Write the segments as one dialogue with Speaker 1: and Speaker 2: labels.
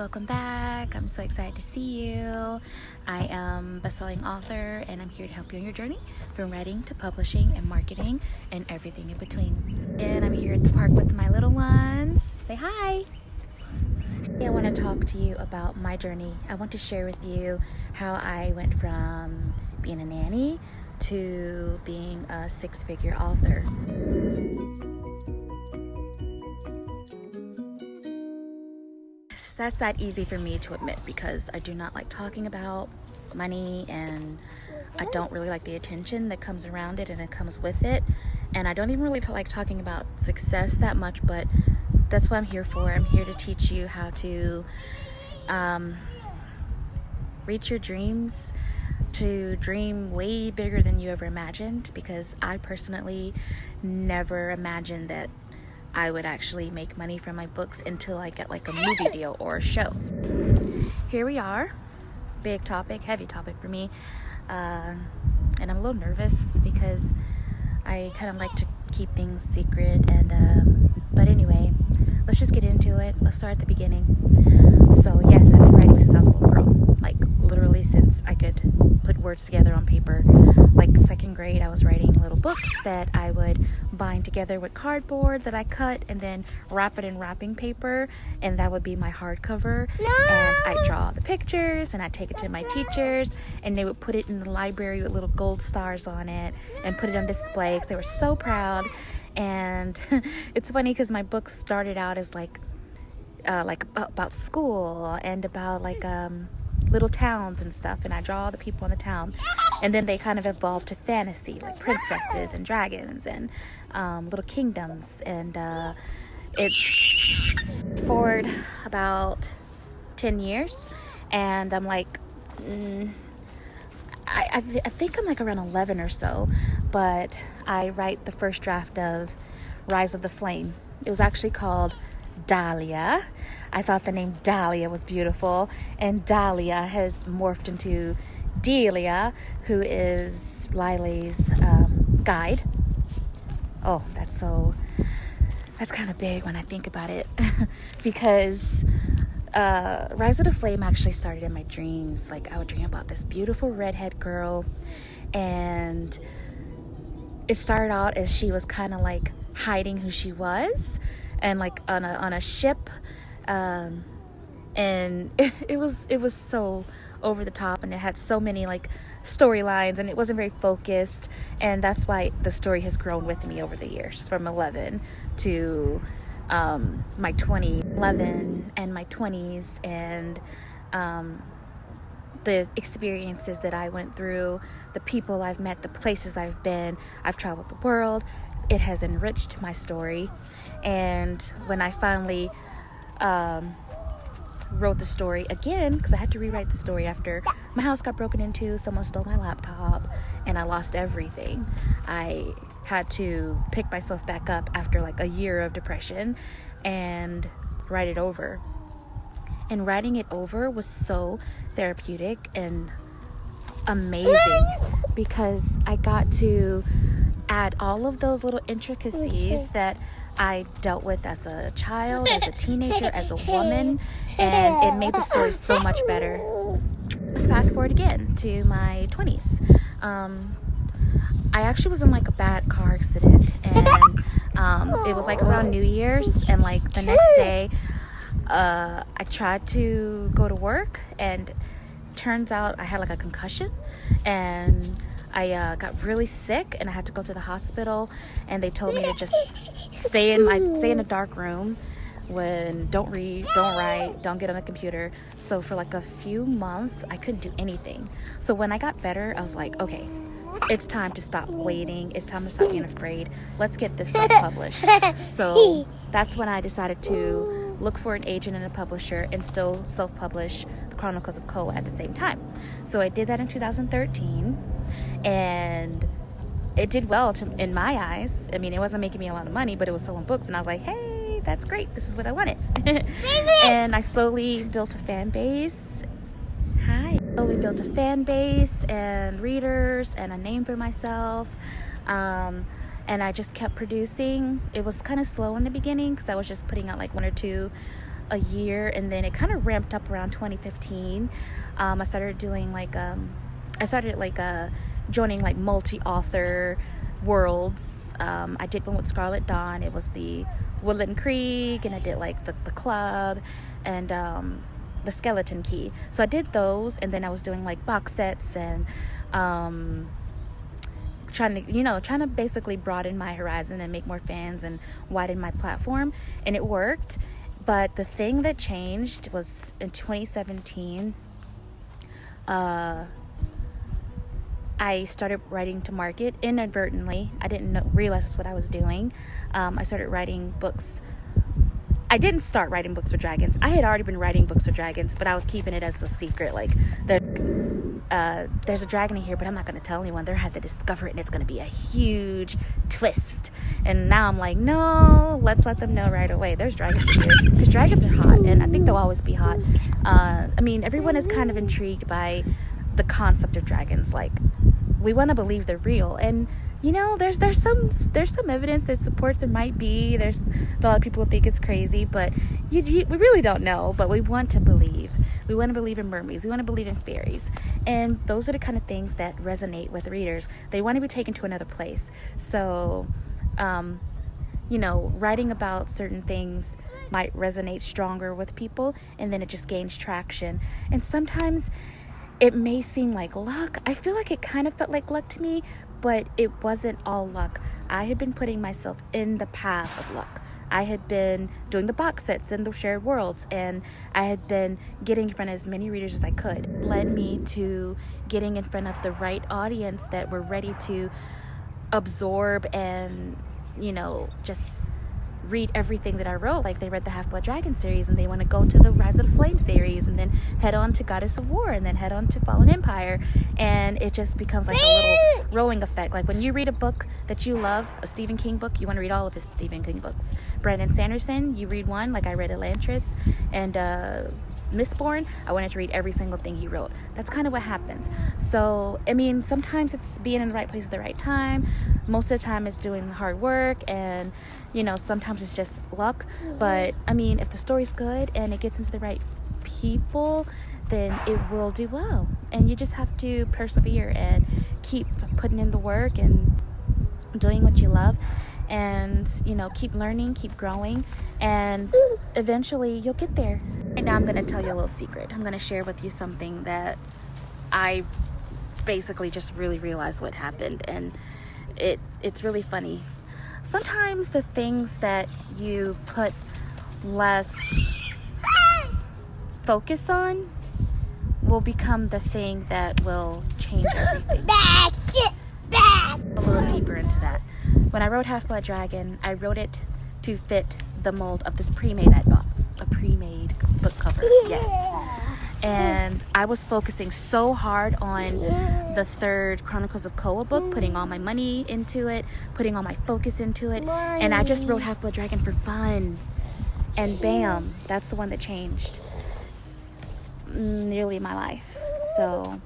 Speaker 1: welcome back. I'm so excited to see you. I am a bestselling author and I'm here to help you on your journey from writing to publishing and marketing and everything in between. And I'm here at the park with my little ones. Say hi. I want to talk to you about my journey. I want to share with you how I went from being a nanny to being a six-figure author. That's not easy for me to admit because I do not like talking about money and I don't really like the attention that comes around it and it comes with it. And I don't even really like talking about success that much, but that's what I'm here for. I'm here to teach you how to reach your dreams, to dream way bigger than you ever imagined, because I personally never imagined that I would actually make money from my books until I get like a movie deal or a show. Here we are. Big topic, heavy topic for me. And I'm a little nervous because I kind of like to keep things secret. But anyway, let's just get into it. Let's start at the beginning. So yes, I've been writing since I was a little girl. Like literally since I could put words together on paper. Like second grade, I was writing little books that I would bind together with cardboard that I cut and then wrap it in wrapping paper, and that would be my hardcover. And I'd draw the pictures and I'd take it to my teachers and they would put it in the library with little gold stars on it and put it on display because they were so proud. And it's funny because my books started out as like about school and about like little towns and stuff, and I draw all the people in the town, and then they kind of evolved to fantasy, like princesses and dragons and little kingdoms. And it's forward about 10 years and I'm like I think I'm like around 11 or so, but I write the first draft of Rise of the Flame. It was actually called Dahlia. I thought the name Dahlia was beautiful, and Dahlia has morphed into Delia, who is Lily's guide. Oh, that's kind of big when I think about it because Rise of the Flame actually started in my dreams. Like I would dream about this beautiful redhead girl, and it started out as she was kind of like hiding who she was, and like on a ship, and it was so over the top, and it had so many like storylines, and it wasn't very focused, and that's why the story has grown with me over the years from 11 to my 11 and my 20s, and the experiences that I went through, the people I've met, the places I've been. I've traveled the world. It has enriched my story. And when I finally wrote the story again, because I had to rewrite the story after my house got broken into, someone stole my laptop, and I lost everything. I had to pick myself back up after like a year of depression and write it over. And writing it over was so therapeutic and amazing because I got to add all of those little intricacies that I dealt with as a child, as a teenager, as a woman, and it made the story so much better. Let's fast forward again to my 20s. I actually was in like a bad car accident, and it was like around New Year's, and like the next day I tried to go to work, and turns out I had like a concussion, and I got really sick, and I had to go to the hospital, and they told me to just stay in a dark room, don't read, don't write, don't get on a computer. So for like a few months I couldn't do anything. So when I got better, I was like, okay, it's time to stop waiting, it's time to stop being afraid, let's get this stuff published. So that's when I decided to look for an agent and a publisher and still self-publish the Chronicles of Koa at the same time. So I did that in 2013, and it did well in my eyes. I mean, it wasn't making me a lot of money, but it was selling books, and I was like, hey, that's great, this is what I wanted. And I slowly built a fan base. Slowly built a fan base and readers and a name for myself. And I just kept producing. It was kind of slow in the beginning because I was just putting out like one or two a year, and then it kind of ramped up around 2015. I started doing joining like multi-author worlds. I did one with Scarlet Dawn. It was the Woodland Creek, and I did like the club and the Skeleton Key. So I did those, and then I was doing like box sets and trying to basically broaden my horizon and make more fans and widen my platform, and it worked. But the thing that changed was in 2017. I started writing to market inadvertently. I didn't realize that's what I was doing. I started writing books. I didn't start writing books for dragons. I had already been writing books for dragons, but I was keeping it as a secret. Like, there's a dragon in here, but I'm not going to tell anyone. They're going to have to discover it, and it's going to be a huge twist. And now I'm like, no, let's let them know right away. There's dragons in here, because dragons are hot, and I think they'll always be hot. Everyone is kind of intrigued by the concept of dragons. Like, we want to believe they're real, and there's some evidence that supports there might be. There's a lot of people who think it's crazy, but we really don't know. But we want to believe. We want to believe in mermaids. We want to believe in fairies, and those are the kind of things that resonate with readers. They want to be taken to another place. So, writing about certain things might resonate stronger with people, and then it just gains traction. And sometimes it may seem like luck. I feel like it kind of felt like luck to me, but it wasn't all luck. I had been putting myself in the path of luck. I had been doing the box sets and the shared worlds, and I had been getting in front of as many readers as I could. It led me to getting in front of the right audience that were ready to absorb and, just read everything that I wrote. Like, they read the Half-Blood Dragon series, and they want to go to the Rise of the Flame series, and then head on to Goddess of War, and then head on to Fallen Empire, and it just becomes like a little rolling effect. Like, when you read a book that you love, a Stephen King book, you want to read all of his Stephen King books. Brandon Sanderson, you read one, like I read Elantris and Mistborn, I wanted to read every single thing he wrote. That's kind of what happens. So, sometimes it's being in the right place at the right time. Most of the time it's doing the hard work, and, sometimes it's just luck. But, if the story's good and it gets into the right people, then it will do well. And you just have to persevere and keep putting in the work and doing what you love. And, keep learning, keep growing, and eventually you'll get there. Right now I'm going to tell you a little secret. I'm going to share with you something that I basically just really realized what happened, and it's really funny. Sometimes the things that you put less focus on will become the thing that will change everything. A little deeper into that. When I wrote Half-Blood Dragon, I wrote it to fit the mold of this pre-made I bought. A pre-made book cover, yes. And I was focusing so hard on the third Chronicles of Koa book, putting all my money into it, putting all my focus into it, and I just wrote Half-Blood Dragon for fun. And bam, that's the one that changed nearly my life. So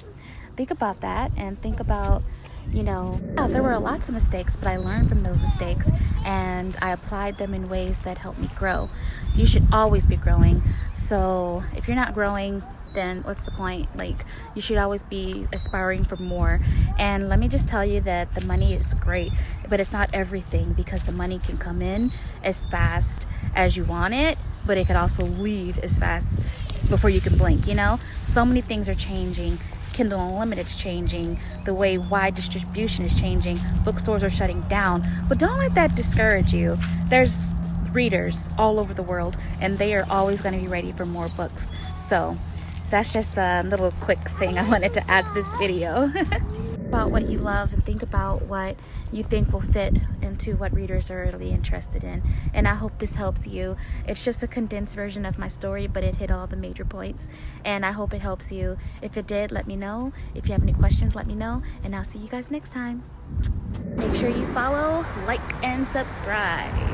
Speaker 1: think about that, and think about, there were lots of mistakes, but I learned from those mistakes, and I applied them in ways that helped me grow. You should always be growing. So if you're not growing, then what's the point? Like, you should always be aspiring for more. And let me just tell you that the money is great, but it's not everything, because the money can come in as fast as you want it, but it could also leave as fast before you can blink. So many things are changing. Kindle Unlimited's changing, the way wide distribution is changing, bookstores are shutting down. But don't let that discourage you. There's readers all over the world, and they are always going to be ready for more books. So that's just a little quick thing I wanted to add to this video. About what you love, and think about what you think will fit into what readers are really interested in. And I hope this helps you. It's just a condensed version of my story, but it hit all the major points, and I hope it helps you. If it did, let me know. If you have any questions, let me know, and I'll see you guys next time. Make sure you follow, like, and subscribe.